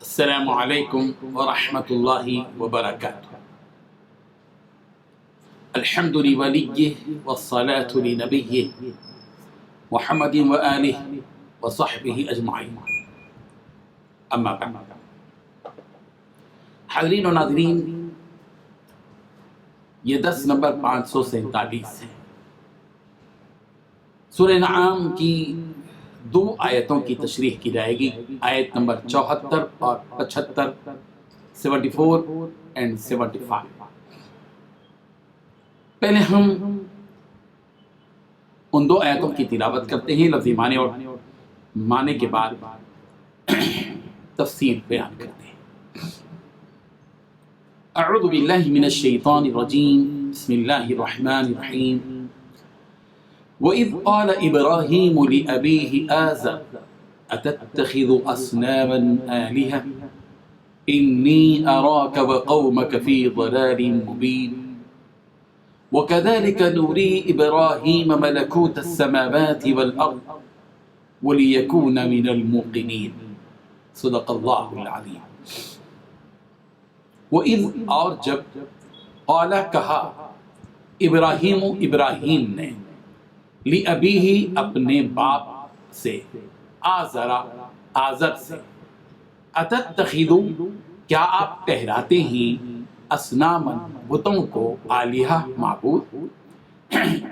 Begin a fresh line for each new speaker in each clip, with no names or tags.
السلام علیکم ورحمۃ اللہ وبرکاتہ۔ الحمد لولیہ والصلاة لنبیہ محمد وآلہ وصحبہ اجمعین، اما بعد۔ حاضرین و ناظرین، یہ درس نمبر 547 ہے۔ سورہ انعام کی 2 آیتوں کی تشریح کی جائے گی، آیت نمبر 74 اور 75، 74 اور 75۔ پہلے ہم ان 2 آیتوں کی تلاوت کرتے ہیں، لفظی معنی اور معنی کے بعد تفسیر بیان کرتے ہیں۔ اعوذ باللہ من الشیطان الرجیم، بسم اللہ الرحمن الرحیم۔ وَإِذْ قَالَ إِبْرَاهِيمُ لِأَبِيهِ آزَرَ أَتَتَّخِذُ أَصْنَامًا آلِهَةً إِنِّي أَرَاكَ وَقَوْمَكَ فِي ضَلَالٍ مُبِينٍ وَكَذَلِكَ نُرِي إِبْرَاهِيمَ مَلَكُوتَ السَّمَاوَاتِ وَالْأَرْضِ وَلِيَكُونَ مِنَ الْمُوقِنِينَ۔ صدق اللہ العظیم۔ وَإِذْ، اور جب، قال کہا، ابراہیم نے، لِأَبِيهِ اپنے باپ سے، آزر سے، أَتَتَّخِذُ کیا آپ ٹھہراتے ہیں، اصنامًا بتوں کو، آلہہ معبود،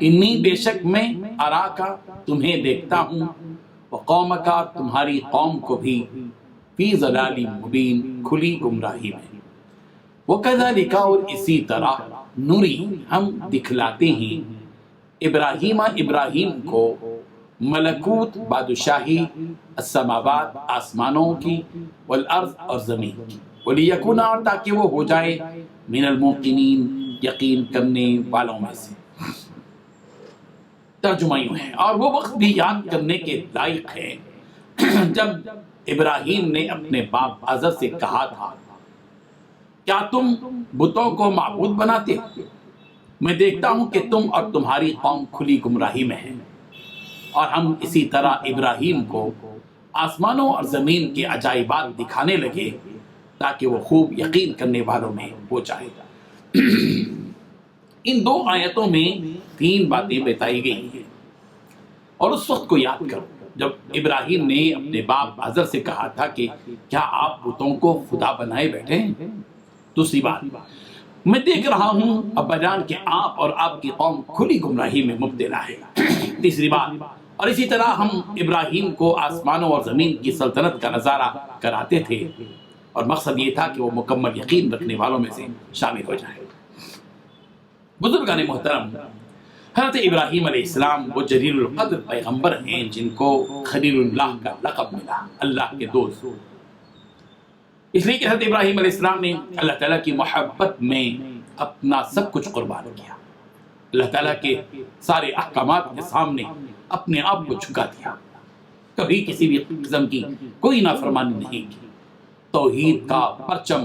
انی بے شک میں، اراکا تمہیں دیکھتا ہوں، وقومکا تمہاری قوم کو بھی، فی ضلال مبین کھلی گمراہی میں، وکذالک اور اسی طرح، نوری ہم دکھلاتے ہیں، ابراہیم کو، ملکوت بادشاہی، السماوات آسمانوں کی، والارض اور زمین کی، ولیکون اور تاکہ وہ ہو جائے، من الموقنین یقین کرنے والوں میں سے۔ ترجمہ یوں ہے، اور وہ وقت بھی یاد کرنے کے لائق ہے جب ابراہیم نے اپنے باپ آزر سے کہا تھا، کیا تم بتوں کو معبود بناتے ہو؟ میں دیکھتا ہوں کہ تم اور تمہاری قوم کھلی گمراہی میں ہے۔ اور ہم اسی طرح ابراہیم کو آسمانوں اور زمین کے عجائبات دکھانے لگے تاکہ وہ خوب یقین کرنے والوں میں ہو جائے۔ ان 2 آیتوں میں 3 باتیں بتائی گئی ہیں، اور اس وقت کو یاد کرو جب ابراہیم نے اپنے باپ آزر سے کہا تھا کہ کیا آپ بتوں کو خدا بنائے بیٹھے ہیں؟ دوسری بات، میں دیکھ رہا ہوں ابا جان کہ آپ اور آپ کی قوم کھلی گمراہی میں مبتلا ہے۔ تیسری بات، اور اسی طرح ہم ابراہیم کو آسمانوں اور زمین کی سلطنت کا نظارہ کراتے تھے، اور مقصد یہ تھا کہ وہ مکمل یقین رکھنے والوں میں سے شامل ہو جائے۔ بزرگان محترم، حضرت ابراہیم علیہ السلام وہ جلیل القدر پیغمبر ہیں جن کو خلیل اللہ کا لقب ملا، اللہ کے دوست۔ اس لیے کہ حضرت ابراہیم علیہ السلام نے اللہ تعالیٰ کی محبت میں اپنا سب کچھ قربان کیا، اللہ تعالیٰ کے سارے احکامات کے سامنے اپنے آپ کو جھکا دیا، کبھی کسی بھی قسم کی کوئی نافرمانی نہیں کی، توحید کا پرچم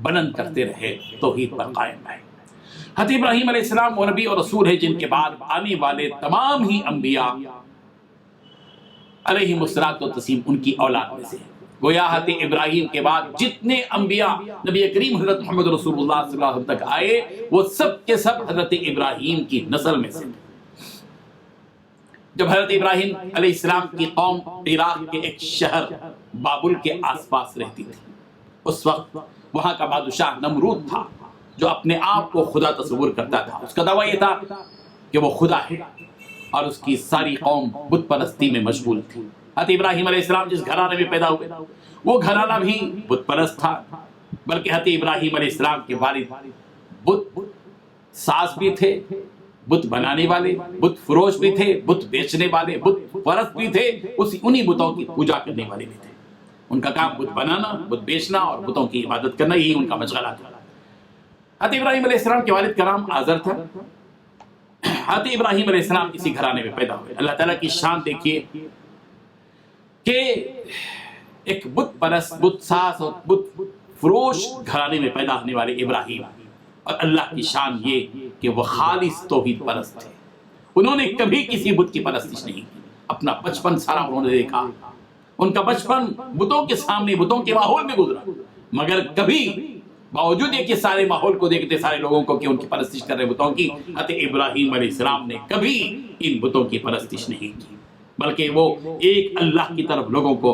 بلند کرتے رہے، توحید پر قائم رہے۔ حضرت ابراہیم علیہ السلام وہ نبی اور رسول ہے جن کے بعد آنے والے تمام ہی انبیاء علیہم الصلوۃ والتسلیم ان کی اولاد میں سے ہیں۔ گویا حضرت ابراہیم کے بعد جتنے انبیاء نبی کریم حضرت محمد رسول اللہ صلی اللہ علیہ وسلم تک آئے، وہ سب کے سب حضرت ابراہیم کی نسل میں سے تھے۔ جب حضرت ابراہیم علیہ السلام کی قوم عراق کے ایک شہر بابل کے آس پاس رہتی تھی، اس وقت وہاں کا بادشاہ نمرود تھا جو اپنے آپ کو خدا تصور کرتا تھا۔ اس کا دعویٰ یہ تھا کہ وہ خدا ہے، اور اس کی ساری قوم بت پرستی میں مشغول تھی۔ حضرت ابراہیم علیہ السلام جس گھرانے میں پیدا ہوئے وہ گھرانہ بھی بت پرست تھا، بلکہ حضرت ابراہیم علیہ السلام کے والد بت ساز بھی تھے، بت بنانے والے، بت فروش بھی تھے، بت بیچنے والے، بت پرست بھی تھے، انہی بتوں کی پوجا کرنے والے بھی تھے۔ ان کا کام بت بنانا، بت بیچنا اور بتوں کی عبادت کرنا، یہی ان کا مشغلہ تھا۔ حضرت ابراہیم علیہ السلام کے والد کا نام آزر تھا۔ حضرت ابراہیم علیہ السلام اسی گھرانے میں پیدا ہوئے۔ اللہ تعالیٰ کی شان دیکھیے کہ ایک بت پرست، بت ساز اور بت فروش گھرانے میں پیدا ہونے والے ابراہیم، اور اللہ کی شان یہ کہ وہ خالص توحید پرست تھے۔ انہوں نے کبھی کسی بت کی پرستش نہیں کی، اپنا بچپن سارا انہوں نے دیکھا ان کا بچپن بتوں کے سامنے، بتوں کے ماحول میں گزرا، مگر کبھی باوجود یہ کہ سارے ماحول کو دیکھتے، سارے لوگوں کو کہ ان کی پرستش کر رہے بتوں کی، حضرت ابراہیم علیہ السلام نے کبھی ان بتوں کی پرستش نہیں کی، بلکہ وہ ایک اللہ کی طرف لوگوں کو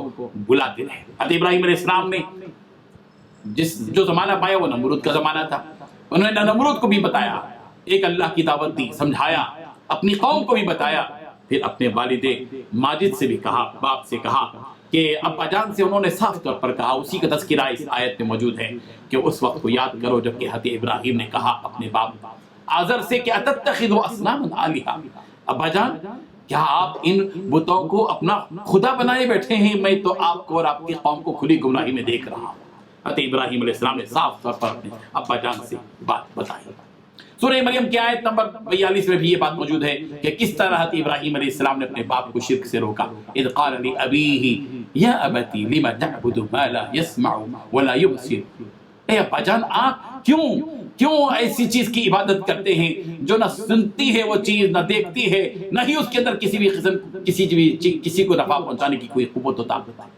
بلاتے رہے۔ حضرت ابراہیم علیہ السلام نے جو زمانہ پایا وہ نمرود کا زمانہ تھا، انہوں نے نمرود کو بھی بتایا، ایک اللہ کی دعوت دی، سمجھایا، اپنی قوم کو بھی بتایا، پھر اپنے والد ماجد سے بھی کہا، باپ سے کہا کہ ابا جان سے انہوں نے صاف طور پر کہا، اسی کا تذکرہ اس آیت میں موجود ہے کہ اس وقت کو یاد کرو جب کہ حضرت ابراہیم نے کہا اپنے باپ آزر سے کہ اتتخذوا اصناما آلہۃ، ابا جان کیا آپ ان بتوں کو اپنا خدا بنائے بیٹھے ہیں؟ میں تو آپ کو اور آپ کی قوم کو کھلی گمراہی میں دیکھ رہا ہوں۔ حضرت ابراہیم علیہ السلام نے صاف طور پر اپنے ابا جان سے بات بتائی۔ سورہ مریم کی آیت نمبر 42 میں بھی یہ بات موجود ہے کہ کس طرح حضرت ابراہیم علیہ السلام نے اپنے باپ کو شرک سے روکا۔ اذ قال لأبیہ یا ابتی لم تعبد ما لا يسمع ولا يبصر، اے ابا جان آپ کیوں ایسی چیز کی عبادت کرتے ہیں جو نہ سنتی ہے وہ چیز، نہ دیکھتی ہے، نہ ہی اس کے اندر کسی کو نفع پہنچانے کی کوئی قوت و طاقت ہے۔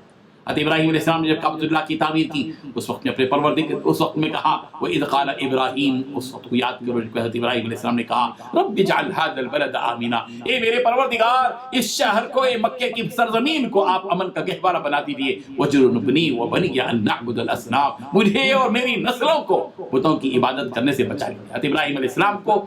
حضرت ابراہیم علیہ السلام نے جب کعبۃ اللہ کی تعمیر کی اس وقت میں اپنے پروردگار اس وقت میں کہا وَإِذْ قَالَ إِبْرَاهِيمُ، اس وقت کو یاد کرو جب حضرت ابراہیم علیہ السلام نے کہا رب اجعل هذا البلد آمنا، اے میرے پروردگار اس شہر کو، اے مکے کی سرزمین کو آپ امن کا گہوارہ بنا دیجیے، وَجْنُبْنِي وَبَنِيَّ أَن نَعْبُدَ الْأَصْنَامَ، مجھے اور میری نسلوں کو بتوں کی عبادت کرنے سے بچا لیجیے۔ حضرت ابراہیم علیہ السلام کو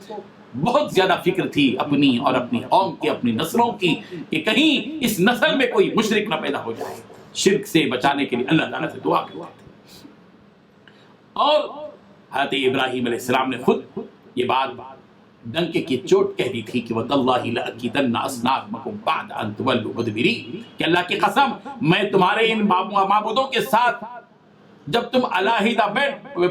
بہت زیادہ فکر تھی اپنی اور اپنی قوم کی، اپنی نسلوں کی، کہ کہیں اس نسل میں کوئی مشرک نہ پیدا ہو جائے۔ شرک سے بچانے کے لیے اللہ تعالیٰ سے دعا کرتے تھے، اور حضرت ابراہیم علیہ السلام نے خود یہ بات ڈنکے کی چوٹ کہہ دی تھی کہ وَتَاللَّهِ لَأَكِيدَنَّ أَصْنَامَكُمْ بَعْدَ أَن تُوَلُّوا مُدْبِرِينَ، کہ اللہ کی قسم میں تمہارے ان معبودوں کے ساتھ جب تم علیحدہ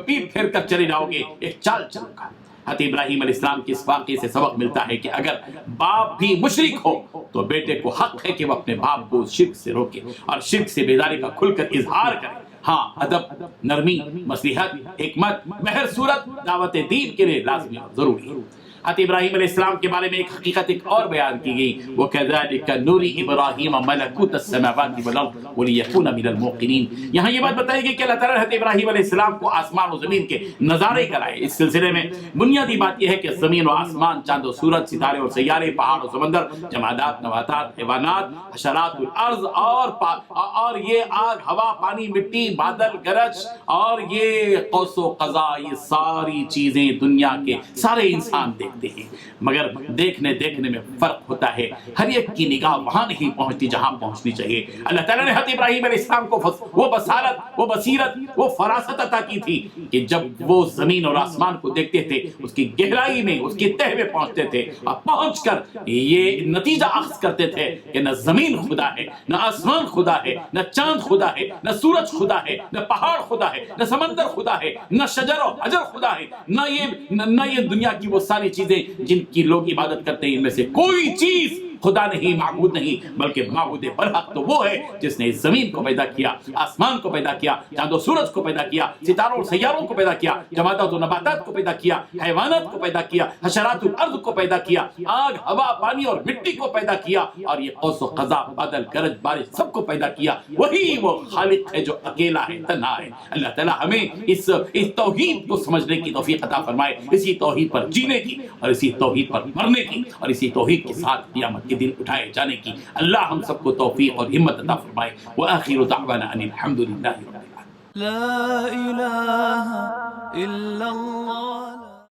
پیٹ پھیر کر چلے جاؤ گے ایک چال چلوں گا۔ حضرت ابراہیم علیہ السلام کے اس واقعے سے سبق ملتا ہے کہ اگر باپ بھی مشرک ہو تو بیٹے کو حق ہے کہ وہ اپنے باپ کو شرک سے روکے اور شرک سے بیداری کا کھل کر اظہار کرے۔ ہاں، ادب، نرمی، مصلحت، حکمت، بہر صورت دعوت دین کے لیے لازمی اور ضروری ہے۔ حضرت ابراہیم علیہ السلام کے بارے میں ایک حقیقت ایک اور بیان کی گئی، وَكَذَلِكَ نُرِي إِبْرَاهِيمَ مَلَكُوتَ السَّمَاوَاتِ وَالْأَرْضِ وَلِيَكُونَ مِنَ الْمُوقِنِينَ۔ یہاں یہ بات بتائی گئی کہ اللہ تعالیٰ نے حضرت ابراہیم علیہ السلام کو آسمان و زمین کے نظارے کرائے۔ اس سلسلے میں بنیادی بات یہ ہے کہ زمین و آسمان، چاند و سورج، ستارے اور سیارے، پہاڑ و سمندر، جمادات، نباتات، حیوانات، حشرات الارض، اور یہ آگ، ہوا، پانی، مٹی، بادل، گرج، اور یہ قوس و قزح، یہ ساری چیزیں دنیا کے سارے انسان دیکھتے ہیں، مگر دیکھنے میں فرق ہوتا ہے۔ ہر ایک کی نگاہ وہاں نہیں پہنچتی جہاں پہنچنی چاہیے۔ اللہ تعالیٰ نے حضرت ابراہیم علیہ السلام کو وہ بصارت، وہ بصیرت، وہ فراست عطا کی تھی کہ جب وہ زمین اور آسمان کو دیکھتے تھے اس کی گہرائی میں، اس کی تہ میں پہنچتے تھے، اور پہنچ کر یہ نتیجہ اخذ کرتے تھے کہ نہ زمین خدا ہے، نہ آسمان خدا ہے، نہ چاند خدا ہے، نہ سورج خدا ہے، نہ پہاڑ خدا ہے، نہ سمندر خدا ہے، نہ شجر و حجر خدا ہے، نہ یہ دنیا کی وہ ساری چیزیں جن کی لوگ عبادت کرتے ہیں، ان میں سے کوئی چیز خدا نہیں، معبود نہیں، بلکہ معبود برحق تو وہ ہے جس نے زمین کو پیدا کیا، آسمان کو پیدا کیا، چاند و سورج کو پیدا کیا، ستاروں اور سیاروں کو پیدا کیا، جمادات و نباتات کو پیدا کیا، حیوانات کو پیدا کیا، حشرات الارض کو پیدا کیا، آگ، ہوا، پانی اور مٹی کو پیدا کیا، اور یہ قوس و قزح، بادل، گرج، بارش سب کو پیدا کیا۔ وہی وہ خالق ہے جو اکیلا ہے، تنہا ہے۔ اللہ تعالیٰ ہمیں اس توحید کو سمجھنے کی توفیق عطا فرمائے، اسی توحید پر جینے کی اور اسی توحید پر مرنے کی اور اسی توحید کے ساتھ قیامت کے دن اٹھائے جانے کی اللہ ہم سب کو توفیق اور ہمت عطا فرمائے۔ وآخر دعوانا ان الحمد للہ رب العالمین۔
لا إله إلا الله